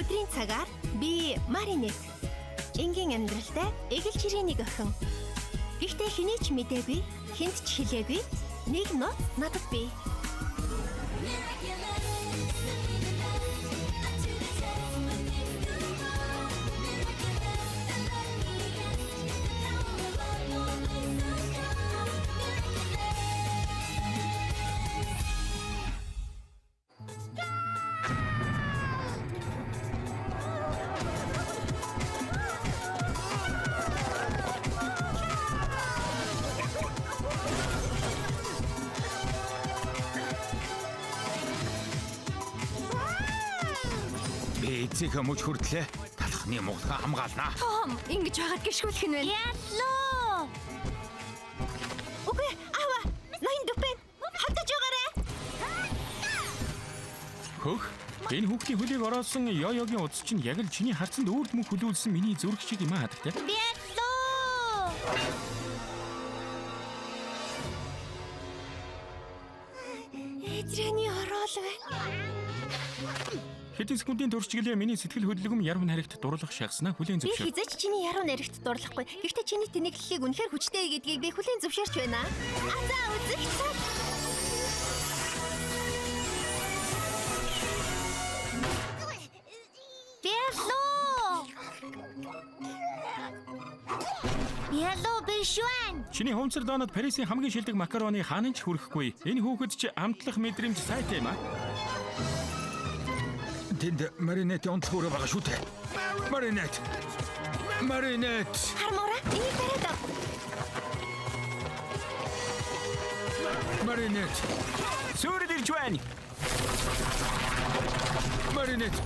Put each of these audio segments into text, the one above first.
Өдрийн цагаар би Маринет. Энгийн амьдралтай эгэл жирийн нэг охин. Гэхдээ хэний ч мэдээгүй, хэнд ч хэлээгүй нэг нот надад бий. Эцэг мөч хүртлээ талхны муухай хамгаалнаа. Том, ингэж байгаад гიშгүүлэх нь вэ? Яллоо. Үгүй, аваа. Ноён дүпэн. Хатаж байгаарэ. Хөх, энэ хүүхдийн хөлийг ороосон ёгийн удас чинь яг л чиний харцанд өөрт мөн хүлүүлсэн миний зүрх шиг юм аа хадагтай. Яллоо. Эдрээний орол вэ? Хэдэн секундын туршиглээ миний сэтгэл хөдлөлгөм яруу найрагт дурлах шахснаа хүлээн Би зөвшөөр. хизээч чиний яруу найрагт дурлахгүй. Гэхдээ чиний тэнэглэлийг үнэхээр хүчтэй гэдгийг би хүлээн зөвшөөрч байна. За үзэх цаг. Яллоо. Яллоо бишвэн. Чиний хумцар доонод Парисын хамгийн шилдэг макароны хаан ч хүрэхгүй. Энэ хүүхэд чи амтлах мэдрэмж сайтай юм аа. Тэнд Маринет онцлог өрөө байгаа шүү дээ. Маринет. Хармаараа энийг бариад ав. Маринет. Сүрд ирж байна. Маринет.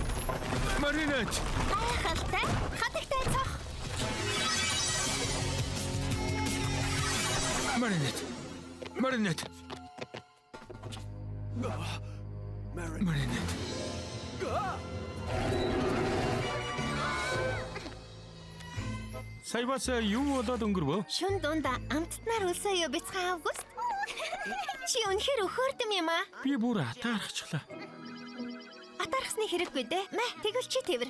Гайхалтай. Хатагтай цох. Маринет. Саябас юу болоод өнгөрвөө? Шүн дундаа амттнаар үлсээ юу бяцхан август. Чи үнэхээр өхөөрдөм юм аа. Би бүр атаархчихлаа. Атаархсны хэрэггүй дээ. Мэ, тэгвэл чи тэрвэр.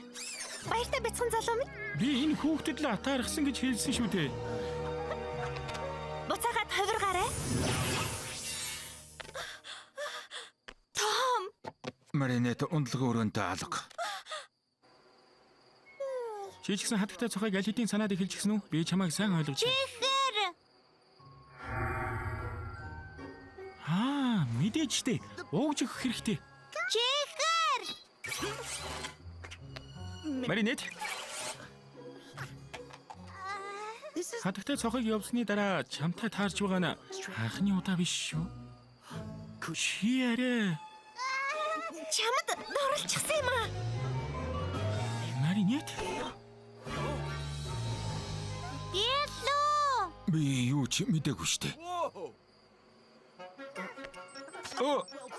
Баяртай бяцхан залуу минь. Би энэ хүүхдэд л атаархсан гэж хэлсэн шүү дээ. Буцаагаад хувиргаарай. Том. Маринет ундлага өрөөнтэй алга. Чи ч гэсэн хатагтай цохыг аль хэдийн санаад эхэлж гисэн үү? Би чамайг сайн ойлгож байна. Чихэр. Мэдээж дээ. Ууж өгөх хэрэгтэй. Чихэр. Маринет. Хатагтай цохыг явсны дараа чамтай таарч байгаа нь анхны удаа биш шүү. Чи арай. Чамд доорлчихсан юм аа. Маринет. Яллоо. Би юу ч мэдээгүй штэ.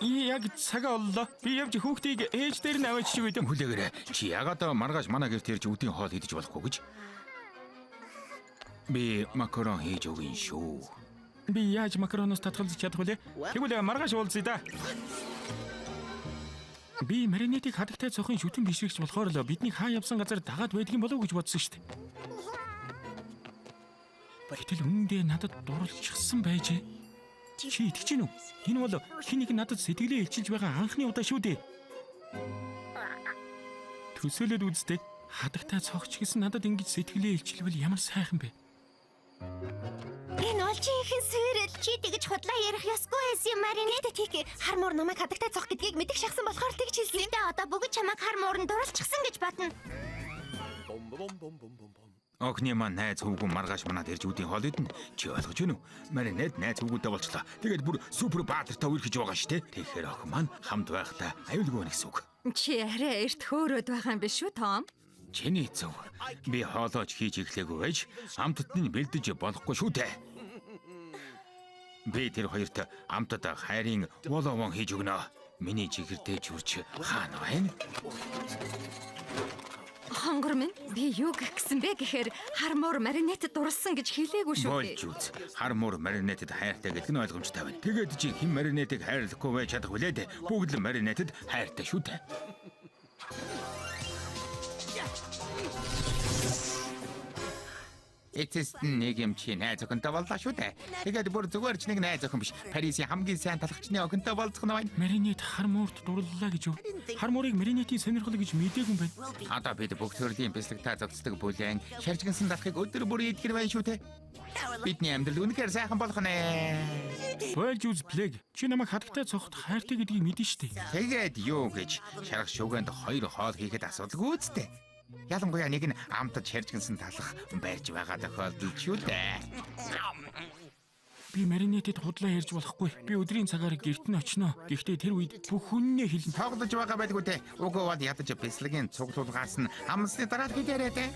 Яг цагаа оллоо. Би явж хүүхдийг ээж дээр нь аваач чи үдэн хүлээгээрэй. Чи ягаад маргааш манай гэрт ирж үдийн хоол идэж болохгүй гэж? Би макарон хийж өгье шүү. Би яаж макароноос татгалзах чадах вэ? Тэгвэл маргааш уулзъя да. Би Маринетийг хатагтай цохын шүтэн бишрэгч болохоор л бидний хаа явсан газар дагаад байдаг юм болов уу гэж бодсон штэ. Гэтэл үүндээ надад дурлчихсан байжээ. Чи итгэж гин үү? Энэ бол хин нэг надад сэтгэлээ илчилж байгаа анхны удаа шүү дээ. Төсөөлөд үзтээ хатагтай цогч гэсэн надад ингэж сэтгэлээ илчилвэл ямар сайхан бэ? Энэ олжин ихэн сэрэл. Чи тэгж худлаа ярих ёсгүй байсан юм Маринет. Тик хармуур намайг хатагтай цох гэдгийг мэдих шахсан болохоор тэгж хэлсэн. Гэтэ одоо бүгд чамайг хар муурн дурлчихсан гэж бодно. Огны маань найз хүүгэн маргааш манад ирж үдийн хоол идэн. Чи ойлгож байна уу? Маринет найз хүүгүүдээ болчлаа. Тэгээд бүр супер баатартай үргэж байгаа шүү дээ. Тэгэхээр охин маань хамт байхдаа аюулгүй байна гэсэн үг. Чи арай эрт хөөрөөд байгаа юм биш үү, Том? Чиний зөв. Би хоолойч хийж эхлэегүй байж амттны бэлдэж болохгүй шүү дээ. Би тэр хоёрт амтад хайрын воловон хийж өгнө. Миний жигэрдээ чүрч хаана байна? Хонгор минь би юу гэх гэсэн бэ гэхээр хармуур Маринетэд дурлсан гэж хэлээгүй шүү дээ. Болж үз. Хармуур Маринетэд хайртай гэдэг нь ойлгомжтой байна. Тэгээд чи хэн Маринетыг хайрлахгүй байж чадах вүлээ дээ. Бүгд л Маринетэд хайртай шүү дээ. Эцэст нэг юм чи найз охинтой боллоо шүү дээ. Тэгээд бүр зүгээр ч нэг найз охин биш. Парисын хамгийн сайн талхчны охинтой болцох нь байна. Маринет хармуурт дурлалаа гэж юу? Хармуурыг Маринетийн сонирхол гэж мэдээгүй юм байна. Одоо бид бүх төрлийн бэлсэгтэй зогцдог бүлээн шаржигнсан талхыг өдөр бүр идгэр байна шүү дээ. Бидний амьдрал үнэхээр сайхан болох нэ. Болж үз плэг. Чи намайг хатагтай цогт хайртай гэдгийг мэдэн штэ. Тэгээд юу гэж шарах шүгэнд хоёр хоол хийхэд асуудалгүй үсттэй. Ялангуяа нэг нь амтад шаржигнсан талах барьж байгаа тохиолдол шүү дээ. Би Маринетэд худлаа ярьж болохгүй. Би өдрийн цагаар гэрт нь очино. Гэхдээ тэр үед бүх хүннээ хэлнэ. Тоглож байгаа байлгүй те. Уг бол ядаж бэлсгийн цуглуулгаас нь амсны дараа хийдэрээ те.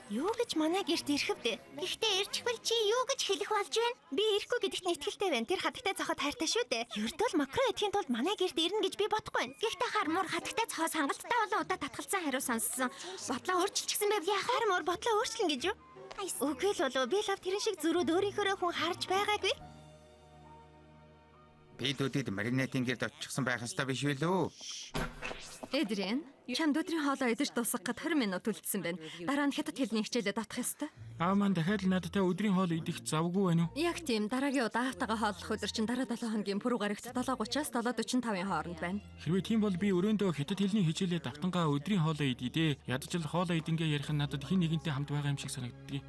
Юу гэж манай гэрт ирэхвдэ? Гэхдээ ирчихвэл чи юу гэж хэлэх болж байна? Би ирэхгүй гэдэгт нь итгэлтэй байна. Тэр хатагтай цохот хайртай шүү дээ. Ердөө л макро эдхийн тулд манай гэрт ирнэ гэж би бодохгүй байна. Гэхдээ хармуур хатагтай цохоос хангалттай болон удаа татгалзсан хариу сонссон. Бодлоо өөрчилчихсэн байв яах вэ? Хармуур бодлоо өөрчлөн гэж юу? Үгүй л болов. Би лав тэрэн шиг зөрүүд өөрийнхөө хүн харж байгаагүй. Бид өдөд Маринетийн гэрд очихсан байх ёстой биш үү? Эдрин, чамд өдрийн хоолоо идэж дуусгахад 20 минут үлдсэн байна. Дараа нь хятад хэлний хичээлээ татах ёстой. Аав маань дахиад л надтай өдрийн хоол идэх завгүй байна уу? Яг тийм, дараагийн удаа аавтайгаа хооллох өдөр чинь дараа 7 хоногийн пүрэв гарагт 7:30-аас 7:45-ийн хооронд байна. Хэрвээ тийм бол би өрөөндөө хятад хэлний хичээлээ давтангаа өдрийн хоолоо идээ. Ядаж л хоолоо идэнгээ ярих нь надад хин нэгэнтэй хамт байгаа юм шиг санагддаг.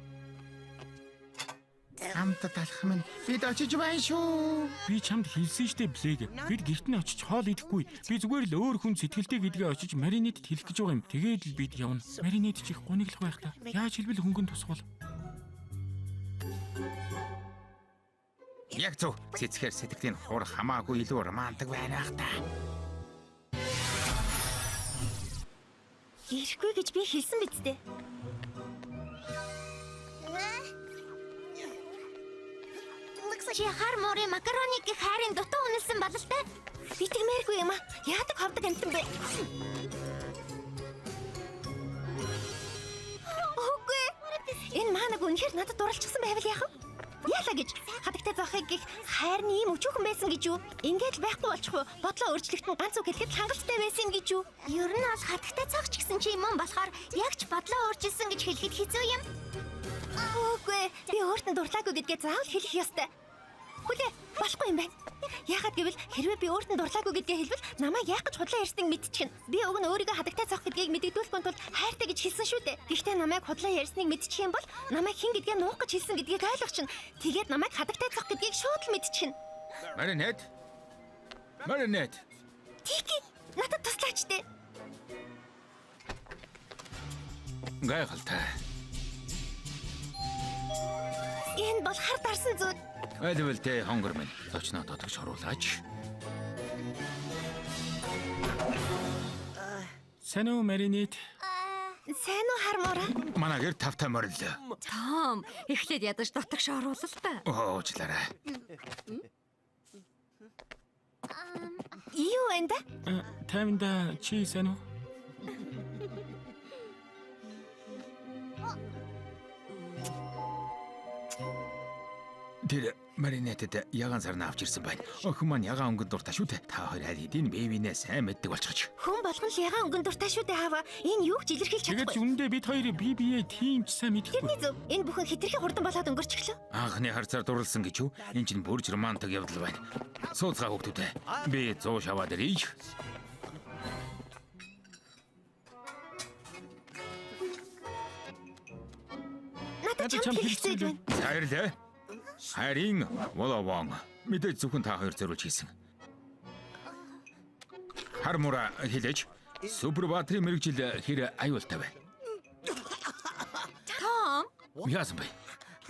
Амтад алах минь бид очиж байна шүү. Би чамд хэлсэн штэ блэг. Бид гэрт нь очиж хоол идэхгүй. Би зүгээр л өөр хүн сэтгэлтэй гэдгээ очиж Маринетэд хэлэх гэж байгаа юм. Тэгээд л бид явна. Маринет ч их гониглох байх та. Яаж хэлбэл хөнгөн тусгал. Яг зөв. Цэцгээр сэтгэлийн хур хамаагүй илүү романтик байна ах та. Ирэхгүй гэж би хэлсэн биз дээ. Чи хармуурын макароник гэх хайрын дутуу үнэлсэн бололтой. Битгмээргүй юм аа. Яадаг ховдог амтан бэ? Үгүй. Энэ маанаг үнэхээр надад дурлцсан байвал яах вэ? Яалаа гэж хатагтай зоохыг гих хайрны ийм өчүүхэн байсан гэж юу? Ингээд л байхгүй болчих уу? Бодлоо өөрчлөлт нь ганц үг хэлэхэд хангалттай байсан гэж юу? Ер нь бол хатагтай цогч гэсэн чи юм болохоор яг ч бодлоо өөрчилсөн гэж хэлэхэд хэцүү юм. Үгүй. Би өөртөө дурлаагүй гэдгээ заавал хэлэх ёстой. Хүлээ, болохгүй юм байна. Яагаад гэвэл хэрвээ би өөртөө дурлаагүй гэдгээ хэлбэл намайг яах гэж худлаа ярьсныг мэдчихнэ. Би уг нь өөрийгөө хатагтай цох гэдгийг мэдэгдүүлэхгүй тул хайртай гэж хэлсэн шүү дээ. Гэхдээ намайг худлаа ярьсныг мэдчих юм бол намайг хэн гэдгээ нуух гэж хэлсэн гэдгийг ойлгочихно. Тэгээд намайг хатагтай цох гэдгийг шууд л мэдчихнэ. Маринет. Тики, надад туслаач дээ. Гайхалтай. Энэ бол хар дарсан зүйл. Айлбал тэ хонгор минь. Очноо дотогч оруулаач. Сайн уу Маринет? Сайн уу хармуураа? Манай гэр тавтай морил. Том, эхлээд ядаж дотогш оруулал та. Уучлаарай. Юу энэ? Таймда чи сайн уу? Тэр Маринетэд ягаан сарна авч ирсэн байна. Охин маань ягаан өнгөнд дуртай шүү дээ. Та хоёр аль хэдийн бэбинээ сайн мэддэг болчихж. Хүн болгон л ягаан өнгөнд дуртай шүү дээ хаава. Энэ юу ч илэрхийлж Тэгээд чадахгүй. үндэ бид хоёр бие тийм ч сайн мэдхгүй. Тэрний зөв. Энэ бүхэн хитрхи хурдан болоод өнгөрчихлөө. Анхны харцаар дурлсан гэж юу? Энэ чинь бүрж романтик явдал байна. Сууцгаа хөвгтүүдээ. Би 100 шаваад ирье. Надад чамд хэлэх зүйл байна. Хайрлаа. Харин воловон мэдээж зөвхөн та хоёр зориулж хийсэн. Хармура хэлэж Супербаатарын мэрэгжил хэр аюултай вэ? Том, Яасан бэ?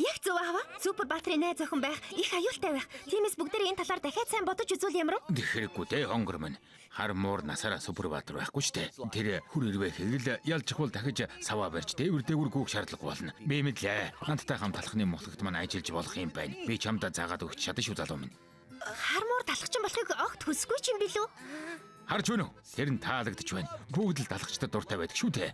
Яг зөв аава. Супербаатарын найз охин байх их аюултай байх. Тиймээс бүгдээ энэ талаар дахиад сайн бодож үзүүл ямар вэ? Тэгэхгүй дээ хонгор минь. Хармуур насаараа Супербаатар байхгүй ч дээ. Тэр хүр ирвэ хэгэл ялжихвал дахиж саваа барьж дэвэр гүүх шаардлага болно. Би мэдлээ. Хамттай хамт талхны мохлогт маань ажиллаж болох юм байна. Би чамд заагаад өгч чадна шүү залуу минь. Хармуур талхчин болохыг огт хүсэхгүй ч юм билүү? Харж байна уу? Тэр нь таалагдчих байна. Бүгд л талхчдад дуртай байдаг шүү дээ.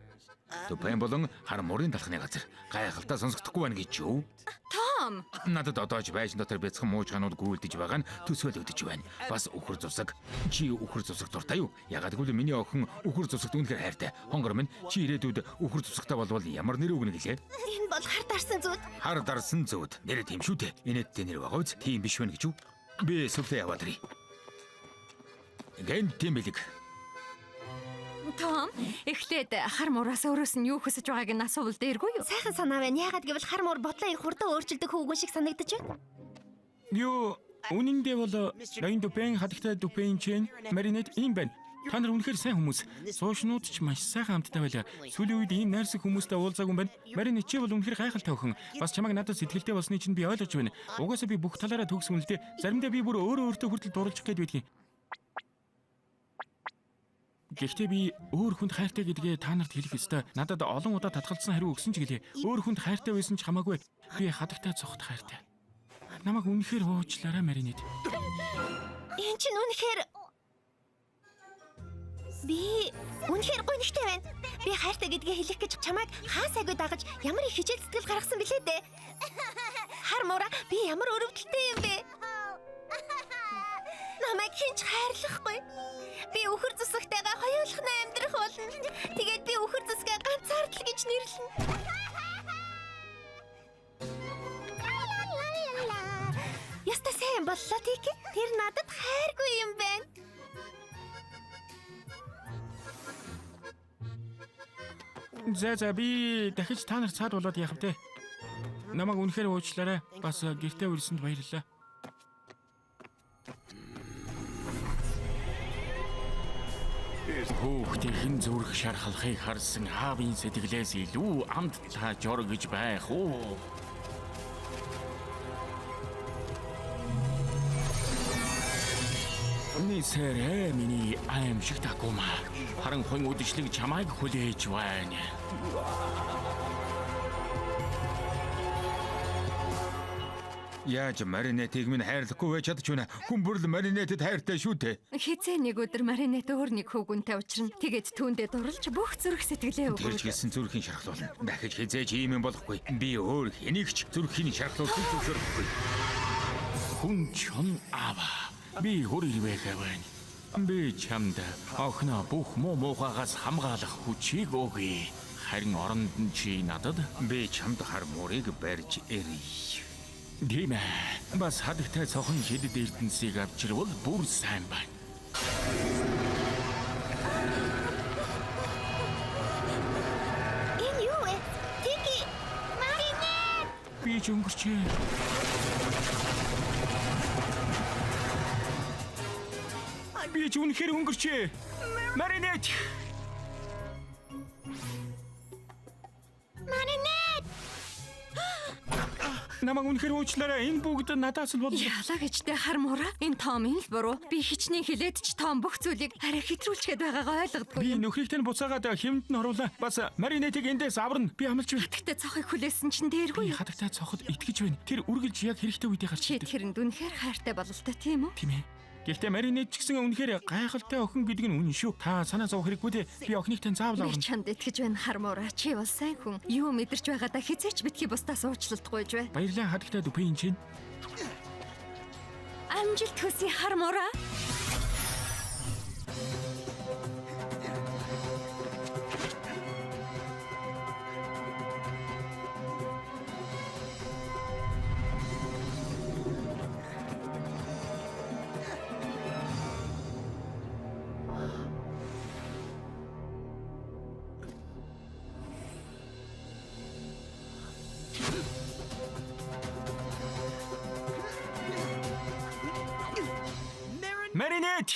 Дүпэн болон хар морын талхны газар гайхалтай сонсогдохгүй байна гэж юу? Том, Надад одоож байшин дотор бяцхан муужгаанууд гүйлдэж байгаа нь төсөөлөгдөж байна. Бас үхэр зусаг. Чи үхэр зусаг дуртай юу? Ягаад гэвэл миний охин үхэр зусагт үнэхээр хайртай. Хонгор минь чи ирээдүйд үхэр зусагтай болвол ямар нэр өгнө гэлээ? Энэ бол хар дарсан зүуд. Хар дарсан зүүд. Нэр тийм шүү дээ. Инээдтэй нэр байгаа үз? Тийм биш байна гэж юу? Би сүлдээ яваад ирье. Гэн тийм билэг. Том, эхлээд хар муураас өөрөөс нь юу хүсэж байгааг нь асуувал дээргүй юу? Сайхан санаа байна. Ягаад гэвэл хар муур бодлоо их хурдан өөрчилдөг хөвгөн шиг санагдаж байна. Юу үнэндээ бол Ноён Дүпэн хатагтай Дүпэн чин Маринет ийм байна. Та нар үнэхээр сайн хүмүүс. Суушнууд ч маш сайхан хамттай байлаа. Сүүлийн үед ийм найрсаг хүмүүстэй уулзаагүй юм байна. Маринет чи бол үнэхээр гайхалтай охин. Бас чамайг надад сэтгэлтэй болсны чинь би ойлгож байна. Угаасаа би бүх талаараа төгсөн л дээ. Заримдаа би бүр өөртөө хүртэл дурлах гээд байдгийн. Гэхдээ би өөр хүнд хайртай гэдгээ та нарт хэлэх ёстой. Надад олон удаа татгалзсан хариу өгсөн ч гэлээ. Өөр хүнд хайртай байсан ч хамаагүй. Би хатагтай цогт хайртай. Намайг үнэхээр уучлаарай Маринет. Энэ чинь үнэхээр би үнэхээр гонхтой байна. Би хайртай гэдгээ хэлэх гэж чамайг хаа сайгүй дагаж ямар их хичээл сэтгэл гаргасан бэлээ дээ. Хар муура би ямар өрөвдөлтэй юм бэ? Намайг хинч хайрлахгүй. Би үхэр зүсгтэйгээ хоёулахна амьдрах болно. Тэгээд би үхэр зүсгээ ганцаардл гэж нэрлэнэ. Яста сайн боллоо тийх. Тэр надад хайргүй юм байна. За би дахиж та нарт цаад болоод яах вэ? Намайг үнэхээр уучлаарай. Бас гэртээ үрсэнд баярлалаа. Хүүхдийн зүрх шархалхыг харсан аавын сэтгэлээс илүү амт тааж оргиж байх уу? Нисэрэ миний аимшиг такума. Харанхуйн үдшилэг чамайг хүлээж байна. Яаж Маринетийг минь хайрлахгүй байж чадж байна. Хүн бүрл Маринетэд хайртай шүү дээ. Хизээ нэг өдөр Маринет өөр нэг хөвгүнтэй учрна. Тэгээд түүндээ дурлж бүх зүрх сэтгэлээ Тэр ч өгөөд. гэсэн зүрхийн шархлуулна. Дахиж хизээж ийм юм болохгүй. Би өөр хэнийг ч зүрхийн шархлуулахыг зөвшөөрөхгүй. Хүн чон аваа. Би хүрээвэ гэвэн. Би чамд охноо бүх муухайгаас хамгаалах хүчийг өгье. Харин оронд нь чи надад Би чамд хар муурыг барьж ирье. тийм ээ. Бас хадагтай цохон шидэд эрдэнсийг авчирвал бүр сайн байна. Энэ юу вэ? Тики! Маринет! Би ч өнгөрчээ. Би ч үнэхээр өнгөрчээ. Маринет! Маринет! Намайг үнэхээр уучлаарай. Энэ бүгд надаас л бол. Яалаа гэжтэй хар муура. Энэ Томын л буруу. Би хичнээн хэлээд ч Том бүх зүйлийг арай хэтрүүлчихэд байгаагаа ойлгодгүй. Би нөхрийгтэй нь буцаагаад хэмэнд нь оруулаа. Бас Маринетийг эндээс аварна. Би амлаж байна. Хатагтай цохыг хүлээсэн чинь дээргүй Би юу? хатагтай цоход итгэж байна. Тэр үргэлж яг хэрэгтэй үедээ гарч Чи ирдэг. тэрэнд үнэхээр хайртай бололтой тийм үү? Тийм ээ. Гэхдээ Маринет ч гэсэн үнэхээр гайхалтай охин гэдэг нь үнэн шүү. Та санаа зовох хэрэггүй дээ. Би охиныг заавал Би аварна. чамд итгэж байна хар муура. Чи бол сайн хүн. Юу мэдэрч байгаадаа хизээч битгий бусдаас уучлалтгүйж бай. Баярлалаа хатагтай Дүпэн чинь. Амжилт хүсье хар муура. Маринет!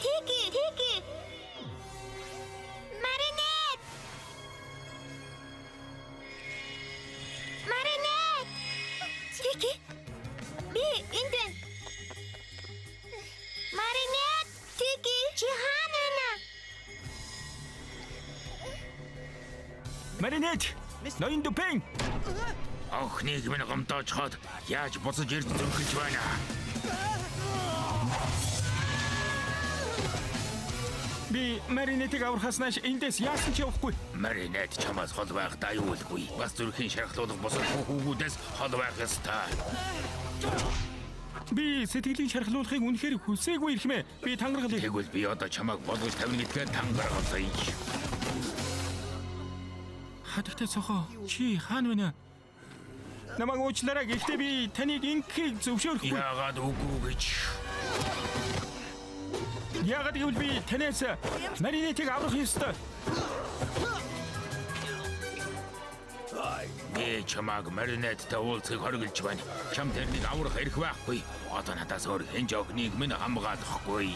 Тики! Маринет! Маринет! Тики! Би энд байна. Маринет! Тики! Чи хаана байна? Маринет! Ноён Дупен. Охныг минь гомдоож хаад яаж буцаж ирж зөрхөж байна. Би Маринетиг аврахаснаас эндээс яасан ч явахгүй. Маринет чамаас хол байх даюулгүй. Бас зүрхийн шархлуулах босол хүүгүүдээс хол байх ёстой. Би сэтгэлийн шархлуулахыг үнэхээр хүсээгүй ирхмээ. Би тангаргалыг. Тэгвэл би одоо чамайг болгож тавина гэдгээр тангаргалзая. Хатагтай цохоо чи хаана вэ? Намайг уучлаарай. Гэхдээ би таныг ингэхийг зөвшөөрөхгүй. Яагаад үгүй гэж? Яагаад гэвэл би танаас Маринетиг аврах ёстой. Би чамайг Маринеттэй уулзахыг хориглож байна. Чам тэрнийг аврах эрх байхгүй. Одоо надаас өөр хэн ч охиныг минь хамгаалахгүй.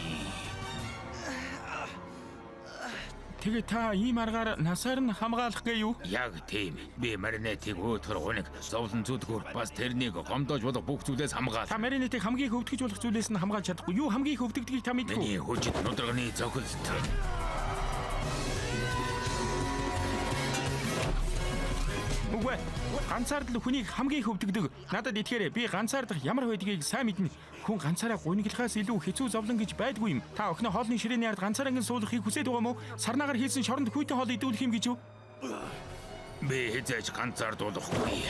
Тэгээ та ийм аргаар насаар нь хамгаалах гээ юу? Яг тийм. Би Маринетийг өөдгөр гуниг, зовлон зүдгүүр бас тэрнийг гомдоож болох бүх зүйлээс хамгаал. Та Маринетийг хамгийн их өвдгөж болох зүйлээс нь хамгаалж чадахгүй. Юу хамгийн их өвдөгдгийг та мэдгүй. Миний хүчит нудрагны зохилт. Үгүй. Ганцаардл хүнийг хамгийн их өвдөгдөг. Надад итгээрэй. Би ганцаардах ямар байдгийг сайн мэднэ. Хүн ганцаараа гуниглахаас илүү хэцүү зовлон гэж байдгүй юм. Та охиноо хоолны ширээний ард ганцаараа ингэ суулгахыг хүсэж байгаа мó? Сарнаагаар хийсэн шоронд хүйтэн хоол идүүлэх юм гэж юу? Би хязгаарч ганцаардуулахгүй.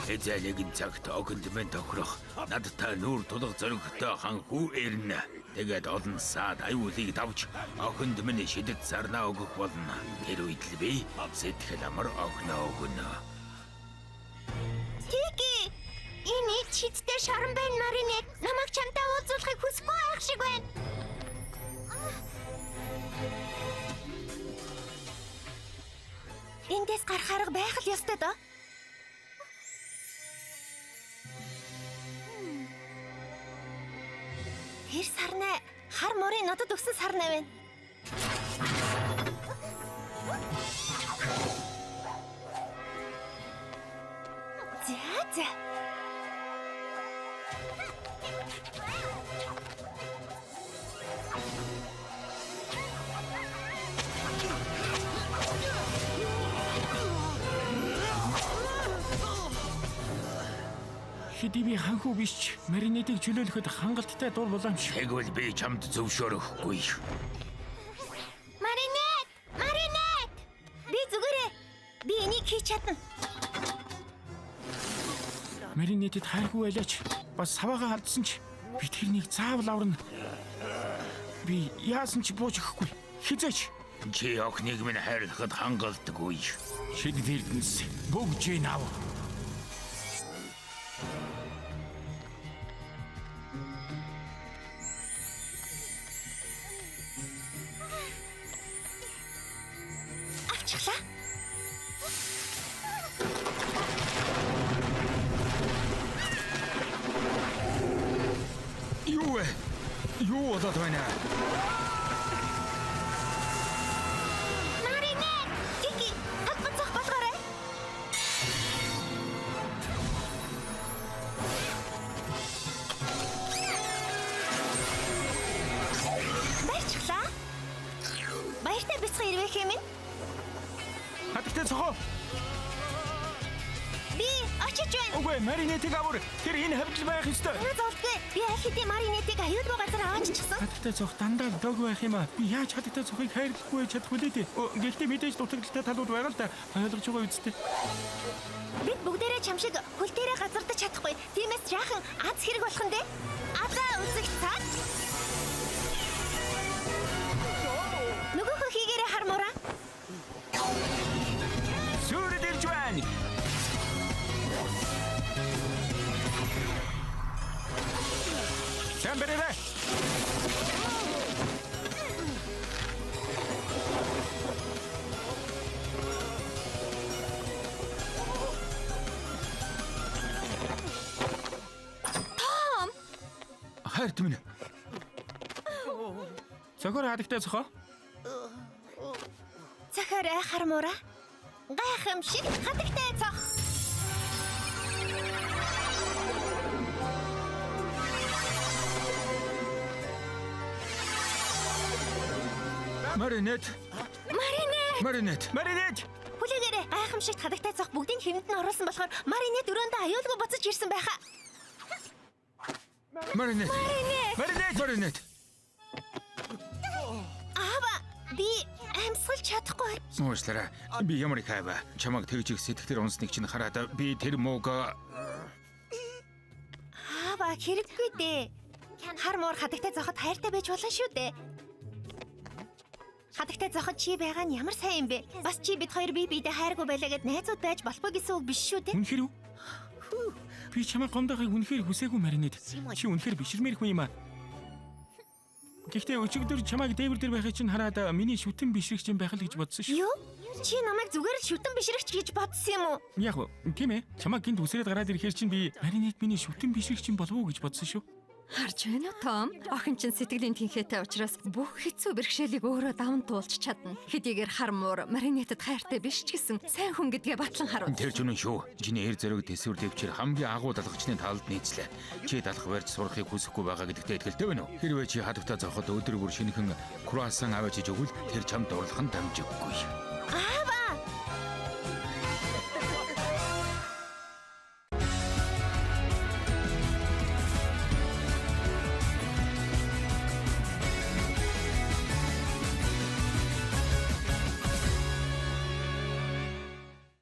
Хязгаар нэгэн цагт огонд минь тохирох. Надтай нүүр тулах зоригтой ханхүү ирнэ. Тэгээд олон саад аюулыг давж охинд минь шидэт сарнаа өгөх болно. Тэр үед л би сэтгэл амар охиноо өгнө. Тики! Энэ чидтэй шорон байна Маринет. Намайг чамтай уулзуулахыг хүсэхгүй байх шиг байна. Эндээс гарах арга байх л ёстой доо. Тэр сарнаа хар морын надад өгсөн сарнаа байна. За. Хэдий би ханхүү биш ч Маринетийг чөлөөлөхөд хангалттай дур булаа юм шиг. Тэгвэл би чамд зөвшөөрөхгүй. Маринет! Би зүгээрээ. Би энийг хийж чадна. Маринетэд хайргүй байлаач. Бас саваагаа алдсан ч би тэрнийг заавал аварна. Би яасан ч бууж өгөхгүй. Хизээч. Чи охиныг минь хайрлахад хангалтгүй. Шидвэрдэнс бүгжээ нав. Авчихлаа. Юу болоод байна? Маринет! Тики, хатбацах болгоорой. Баярчлаа. Баяртай бяцхан ирвэх юм ин. Хатагтай цохоо. Би очиж байна. Үгүй Маринетийг авар. Тэр энэ хавьд байх ёстой. Наа зовлгүй. Би аль хэдийн Маринетийг аюулгүй газар аваачихсан. Хатагтай цох дандаа дог байх юм аа. Би яаж хатагтай цохыг хайрлахгүй байж чадахгүй лээ дээ. Гэхдээ мэдээж дутагдaltaй талууд байгаа л да. Ойлгож байгаа үсттэй. Бид бүгдээрээ чам шиг хөл дээрээ газардаж чадахгүй. Тиймээс жаахан аз хэрэг болох нь дээ. Азаа үзэх цаг. Нөгөө хөхийгээрээ хармуураа. Сүрд ирж байна. Сэмбэрэ. Хайрт минь. Цохор хатагтай цохоо. Цахаараа хармуураа. Гайхамшиг хатагтай цох. Маринет. Маринет! Маринет. Хүлээгээрэй. гайхамшигт хадагтай зах бүгдийг хэмнэд нь оруулсан болохоор Маринет өрөөндөө аюулгүй буцаж ирсэн байхаа. Маринет. Аава, би амьсгалж чадахгүй. Уушлаарай. Би ямар их хайва. Чамайг тэгж их сэтгэлээр унсныг чинь хараад би тэр мууг Аава, хэрэггүй дээ. Хар муур хадагтай зохот хайртай байж болно шүү дээ. Хадагтай зохот чи байгаа нь ямар сайн юм бэ? Бас чи бид хоёр бие биедээ хайргүй байлаа гэд найзууд байж болохгүй гэсэн үг биш шүү дээ. Үнэхээр үү? Би чамаа гомдохыг үнэхээр хүсээгүй Маринет. Чи үнэхээр биширмээр хүн юм аа. Гэхдээ өчигдөр чамайг дээвэр дээр байхыг чинь хараад миний шүтэн бишрэгч юм байх л гэж бодсон шүү. Юу? Чи намайг зүгээр л шүтэн бишрэгч гэж бодсон юм уу? Яг уу, тийм ээ. Чамайг гинт үсрээд гараад ирэхээр чинь би Маринет миний шүтэн бишрэгч юм болов уу гэж бодсон шүү. Харж байна уу, Том? Охин чинь сэтгэлийн тэнхээтэй учраас бүх хэцүү бэрхшээлийг өөрөө даван туулж чадна. Хэдийгээр хар муур Маринетэд хайртай биш ч гэсэн сайн хүн гэдгээ батлан харуул. тэр ч үнэн шүү. Чиний эр зориг төсвөр дэвчээр хамгийн агуу далгачны талд нийцлээ. Чи далах барьж сурахыг хүсэхгүй байгаа гэдэгтээ итгэлтэй байна уу? Хэрвээ чи хадагтай зохот өдөр бүр шинэхэн круассан аваач өгвөл тэр чамд дурлах нь дамжиггүй. Аава,